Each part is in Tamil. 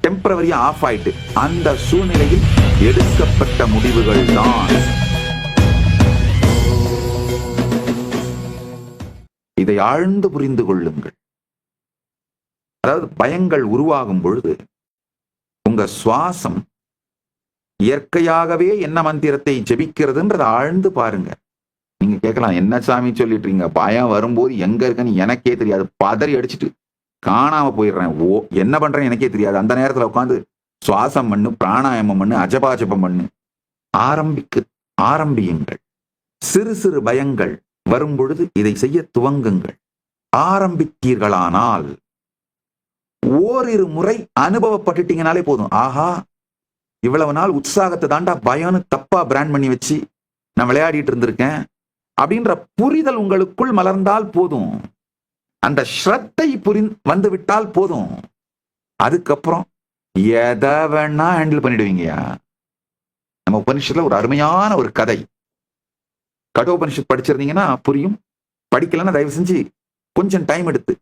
டெம்பரவரியா ஆஃப் ஆயிட்டு அந்த சூழ்நிலையில் எடுக்கப்பட்ட முடிவுகள் தான். இதை ஆழ்ந்து புரிந்து கொள்ளுங்கள். அதாவது பயங்கள் உருவாகும் பொழுது உங்க சுவாசம் இயற்கையாகவே என்ன மந்திரத்தை ஜெபிக்கிறதுன்றதை ஆழ்ந்து பாருங்க. நீங்க கேட்கலாம், என்ன சாமி சொல்லிட்டு இருக்கீங்க, பயம் வரும்போது எங்க இருக்குன்னு எனக்கே தெரியாது, பதறி அடிச்சுட்டு காணாம போயிடுறேன், என்ன பண்றேன்னு எனக்கே தெரியாது, அந்த நேரத்துல உட்காந்து சுவாசம் பண்ணு, பிராணாயாமம் பண்ணு, அஜபாஜபம் பண்ணு. ஆரம்பியுங்கள். சிறு சிறு பயங்கள் வரும் பொழுது இதை செய்ய துவங்குங்கள். ஆரம்பித்தீர்களானால் ஓரிரு முறை அனுபவப்பட்டுட்டீங்கனாலே போதும். ஆஹா, இவ்வளவு நாள் உற்சாகத்தை தாண்டா பயம்னு தப்பா பிராண்ட் பண்ணி வச்சு நான் விளையாடிட்டு இருந்திருக்கேன் அப்படின்ற புரிதல் உங்களுக்குள் மலர்ந்தால் போதும். அந்த ஸ்ரத்தை வந்து விட்டால் போதும். அதுக்கப்புறம் எதை வேணா ஹேண்டில் பண்ணிடுவீங்கயா. நம்ம உபனிஷத்துல ஒரு அருமையான ஒரு கதை, கடோபனிஷத் படிச்சிருந்தீங்கன்னா புரியும், படிக்கலன்னா தயவு செஞ்சு கொஞ்சம் டைம் எடுத்து,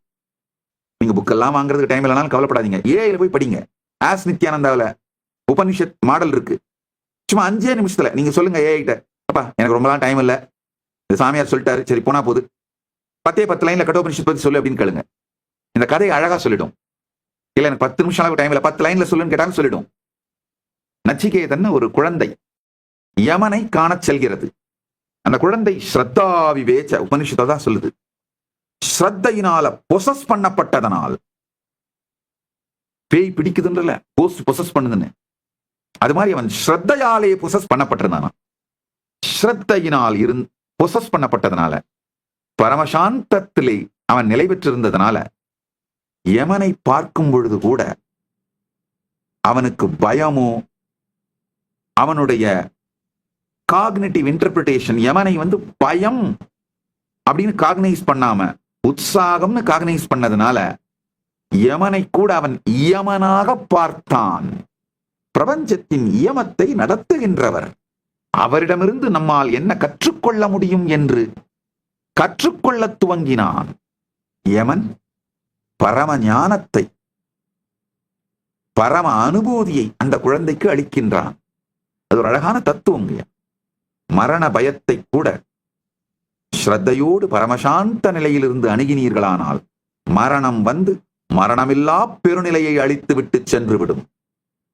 நீங்க புக்கெல்லாம் வாங்குறதுக்கு டைம் இல்லைனாலும் கவலைப்படாதீங்க, ஏஐல போய் படிங்க. ஆஸ் நித்யானந்தாவில் உபனிஷத் மாடல் இருக்கு. சும்மா 5 நிமிஷத்துல நீங்க சொல்லுங்க ஏஐட்ட, அப்பா எனக்கு ரொம்பலாம் டைம் இல்லை, இந்த சாமியார் சொல்லிட்டாரு, சரி போனா போகுது, 10 லைன்ல கடோபனிஷத் பத்தி சொல்லு அப்படின்னு கேளுங்க. இந்த கதையை அழகா சொல்லிடும். இல்ல எனக்கு 10 நிமிஷம் அளவு டைம் இல்லை, 10 லைன்ல சொல்லுன்னு கேட்டாலும் சொல்லிடும். நச்சிகேதன் ஒரு குழந்தை யமனை காணச் செல்கிறது. அந்த குழந்தை ஸ்ரத்தா விவேச்ச, உபனிஷத்தை தான் சொல்லுது, ஸ்ரத்தையினால பொசஸ் பண்ணப்பட்டதனால், பேய் பிடிக்குதுன்றல பொசஸ் பண்ணுதுன்னு, அது மாதிரி அவன் ஸ்ரத்தையாலே பொசஸ் பண்ணப்பட்டிருந்தானா. ஸ்ரத்தையினால் பொசஸ் பண்ணப்பட்டதனால, பரமசாந்தத்திலே அவன் நிலை பெற்றிருந்ததனால, யமனை பார்க்கும் பொழுது கூட அவனுக்கு பயமோ, அவனுடைய காக்னிட்டிவ் இன்டர்பிரிட்டேஷன், யமனை பயம் அப்படின்னு காக்னைஸ் பண்ணாம உற்சாகம்னு காக்னைஸ் பண்ணதுனால யமனை கூட அவன் இயமனாக பார்த்தான். பிரபஞ்சத்தின் இயமத்தை நடத்துகின்றவர், அவரிடமிருந்து நம்மால் என்ன கற்றுக்கொள்ள முடியும் என்று கற்றுக்கொள்ள துவங்கினான். யமன் பரம ஞானத்தை, பரம அனுபூதியை அந்த குழந்தைக்கு அளிக்கின்றான். அது ஒரு அழகான தத்துவம். மரண பயத்தை கூட ஸ்ரத்தையோடு பரமசாந்த நிலையிலிருந்து அணுகினீர்களானால் மரணம் மரணமில்லா பெருநிலையை அழித்து விட்டு சென்று விடும்.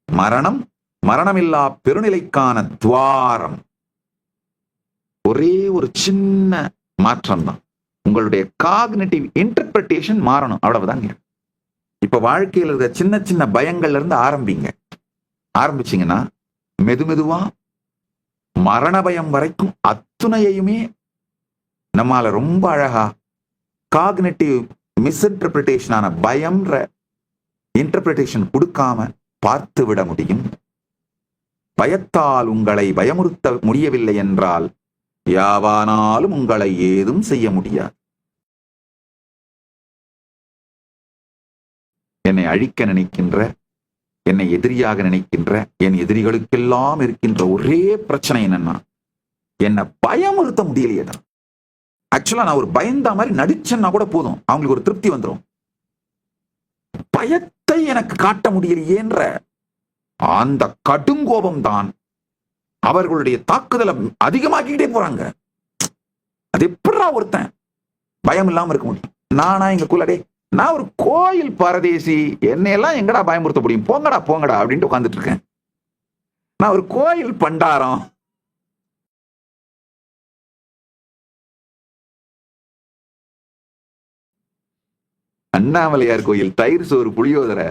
மரணம் மரணமில்லா பெருநிலைக்கான துவாரம். ஒரே ஒரு சின்ன மாற்றம் தான், உங்களுடைய காக்னிட்டிவ் இன்டர்பிரிட்டேஷன் மாறணும், அவ்வளவுதாங்க. இப்ப வாழ்க்கையில் இருக்கிற சின்ன சின்ன பயங்கள்ல இருந்து ஆரம்பிச்சீங்கன்னா மெதுவா மரண பயம் வரைக்கும் அத்துணையுமே நம்மால ரொம்ப அழகா காக்னிட்டிவ் மிஸ்இன்டர்பிரிட்டேஷனான பயம்ன்ற இன்டர்பிரிட்டேஷன் கொடுக்காம பார்த்து விட முடியும். பயத்தால் உங்களை பயமுறுத்த முடியவில்லை என்றால் யாவானாலும் உங்களை ஏதும் செய்ய முடியாது. என்னை அழிக்க நினைக்கின்ற, என்னை எதிரியாக நினைக்கின்ற என் எதிரிகளுக்கெல்லாம் இருக்கின்ற ஒரே பிரச்சனை என்னன்னா, என்னை பயமுறுத்த முடியலையேடா. ஆக்சுவலா நான் ஒரு பயந்த மாதிரி நடிச்சேன்னா கூட போதும், அவங்களுக்கு ஒரு திருப்தி வந்துடும். பயத்தை எனக்கு காட்ட முடியலையேன்ற அந்த கடுங்கோபம் தான் அவர்களுடைய தாக்குதலை அதிகமாக்கிக்கிட்டே போறாங்க. அது எப்படா ஒருத்தன் பயம் இல்லாம இருக்க முடியும்? நானா எங்க குலடே, நான் ஒரு கோயில் பரதேசி, என்னையெல்லாம் எங்கடா பயமுறுத்த முடியும், போங்கடா அப்படின்ட்டு உட்காந்துட்டு இருக்கேன். நான் ஒரு கோயில் பண்டாரம். அண்ணாமலையார் கோயில் தயிர் சோறு புளியோதரை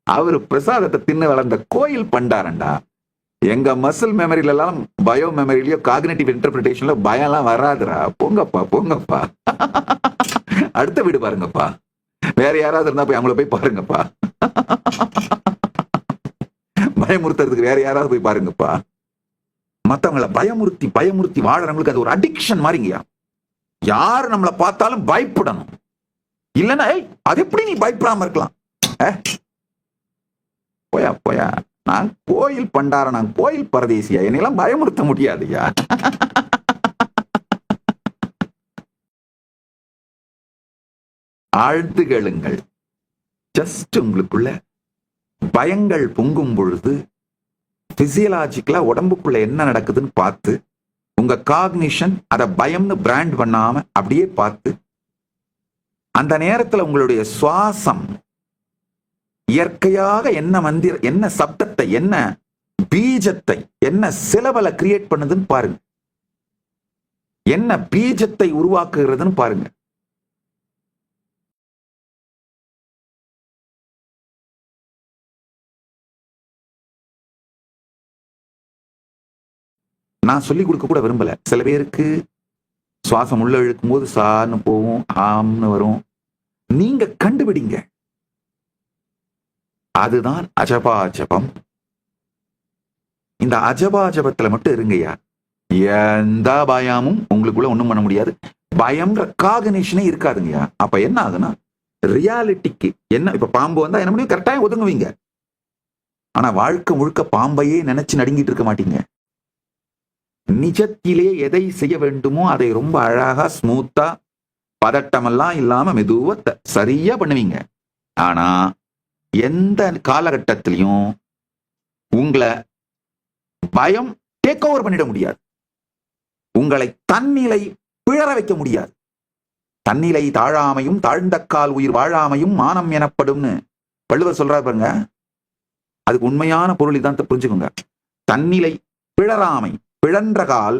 அவரு பிரசாதத்தை தின்னு வளர்ந்த கோயில் பண்டாரண்டா. எங்க மசில் மெமரியில எல்லாம் பயோ மெமரியிலயோ காக்னிட்டிவ் இன்டர்பிரிட்டேஷன்ல பயம் எல்லாம் வராதுரா. போங்கப்பா அடுத்த வீடு பாருங்கப்பா, வேற யாராவது இருந்தா போய் அவங்கள போய் பாருங்கப்பா. பயமுறுத்துறதுக்கு வேற யாராவது போய் பாருங்கப்பா. மத்தவங்களை பயமுறுத்தி வாழறவங்களுக்கு அது ஒரு அடிக்ஷன் மாதிரிங்கயா. யாரு நம்மளை பார்த்தாலும் பயப்படணும், இல்லைன்னா அது எப்படி நீ பயப்படாம இருக்கலாம்? போயா, நான் கோயில் பண்டார, நான் கோயில் பரதேசியா, என்னெல்லாம் பயமுறுத்த முடியாதுயா. ஆழ்த்து கேளுங்கள். ஜஸ்ட் உங்களுக்குள்ள பயங்கள் பொங்கும் பொழுது பிசியலாஜிக்கலா உடம்புக்குள்ள என்ன நடக்குதுன்னு பார்த்து, உங்க காக்னிஷன் அதை பயம்னு பிராண்ட் பண்ணாம அப்படியே பார்த்து, அந்த நேரத்தில் உங்களுடைய சுவாசம் இயற்கையாக என்ன என்ன சப்தத்தை, என்ன பீஜத்தை, என்ன சிலபலை கிரியேட் பண்ணுதுன்னு பாருங்க. என்ன பீஜத்தை உருவாக்குகிறதுன்னு பாருங்க. நான் சொல்லிக் கொடுக்க கூட விரும்பல. சில பேருக்கு சுவாசம் உள்ள இழுக்கும் போது சான்னு போகும், ஆம்னு வரும். நீங்க கண்டுபிடிங்க. அதுதான் அஜபாஜபம். இந்த அஜபாஜபத்துல மட்டும் இருங்கய்யா. எந்த பயமும் உங்களுக்குள்ள ஒண்ணும் பண்ண முடியாது. பயம்ன்ற காகனேஷனே இருக்காதுங்கய்யா. அப்ப என்ன ஆகுதுன்னா, ரியாலிட்டிக்கு என்ன, இப்ப பாம்பு வந்தா என்ன முடியும், கரெக்டா ஒதுங்குவீங்க. ஆனா வாழ்க்கை முழுக்க பாம்பையே நினைச்சு நடுங்கிட்டு இருக்க மாட்டீங்க. நிஜத்திலே எதை செய்ய வேண்டுமோ அதை ரொம்ப அழகா ஸ்மூத்தா பதட்டமெல்லாம் இல்லாம மெதுவா சரியா பண்ணுவீங்க. ஆனா எந்த காலகட்டத்திலையும் உங்களை பயம் டேக் ஓவர் பண்ணிட முடியாது. உங்களை தன்னிலை பிழற வைக்க முடியாது. தன்னிலை தாழாமையும் தாழ்ந்த கால் உயிர் வாழாமையும் மானம் எனப்படும்னு வள்ளுவர் சொல்றாரு பாருங்க. அதுக்கு உண்மையான பொருள் இதான், புரிஞ்சுக்கோங்க. தன்னிலை பிழறாமை, பிழன்ற கால்,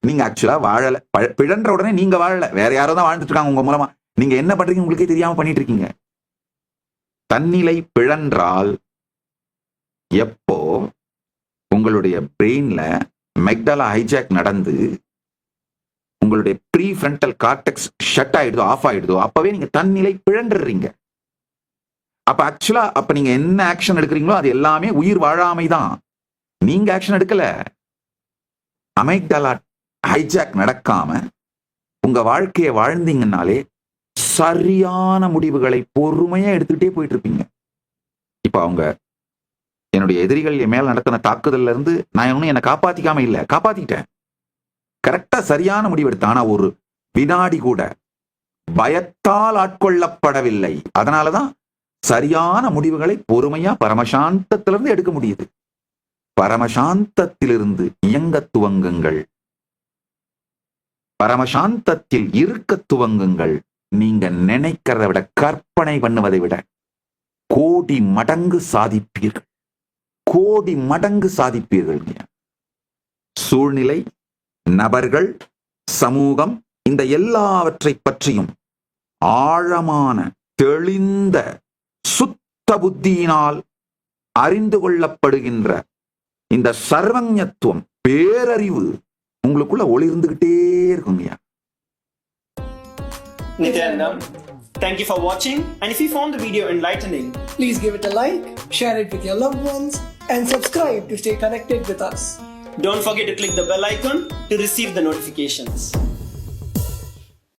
நீங்க ஆக்சுவலா வாழல, பிழன்ற உடனே நீங்க வாழல, வேற யாரோ தான் வாழ்ந்துட்டு இருக்காங்க உங்க மூலமா. நீங்க என்ன பண்றீங்க உங்களுக்கே தெரியாம பண்ணிட்டு இருக்கீங்க. தன்னிலை பிழன்றால் எப்போ உங்களுடைய பிரெயின்ல மெக்டலா ஹைஜாக் நடந்து உங்களுடைய ப்ரீ ஃப்ரண்டல் கார்டெக்ஸ் ஷட் ஆயிடுதோ, ஆஃப் ஆயிடுதோ, அப்பவே நீங்க தன்னிலை பிழண்டுறீங்க. அப்ப ஆக்சுவலா அப்ப நீங்க என்ன ஆக்ஷன் எடுக்கிறீங்களோ அது எல்லாமே உயிர் வாழாமை தான். நீங்க ஆக்ஷன் எடுக்கல. அமெக்டலா ஹைஜாக் நடக்காம உங்க வாழ்க்கையை வாழ்ந்தீங்கன்னாலே சரியான முடிவுகளை பொறுமையா எடுத்துக்கிட்டே போயிட்டு இருப்பீங்க. இப்ப அவங்க என்னுடைய எதிரிகள் என் மேல நடத்தின தாக்குதல்ல இருந்து நான் ஒன்னும் என்னை காப்பாத்திக்காம இல்ல, காப்பாத்திட்டேன். கரெக்டா சரியான முடிவு எடுத்தேன். ஆனா ஒரு வினாடி கூட பயத்தால் ஆட்கொள்ளப்படவில்லை. அதனாலதான் சரியான முடிவுகளை பொறுமையா பரமசாந்தத்திலிருந்து எடுக்க முடியுது. பரமசாந்தத்திலிருந்து இயங்க துவங்குங்கள். பரமசாந்தத்தில் இருக்க துவங்குங்கள். நீங்க நினைக்கிறத விட, கற்பனை பண்ணுவதை விட கோடி மடங்கு சாதிப்பீர்கள். கோடி மடங்கு சாதிப்பீர்கள். சூழ்நிலை, நபர்கள், சமூகம், இந்த எல்லாவற்றை பற்றியும் ஆழமான தெளிந்த சுத்த புத்தியினால் அறிந்து கொள்ளப்படுகின்ற இந்த சர்வஞத்துவம், பேரறிவு உங்களுக்குள்ள ஒளிர்ந்துகிட்டே இருக்குங்கய்யா. Nityanam, thank you for watching, and if you found the video enlightening, please give it a like, share it with your loved ones, and subscribe to stay connected with us. Don't forget to click the bell icon to receive the notifications.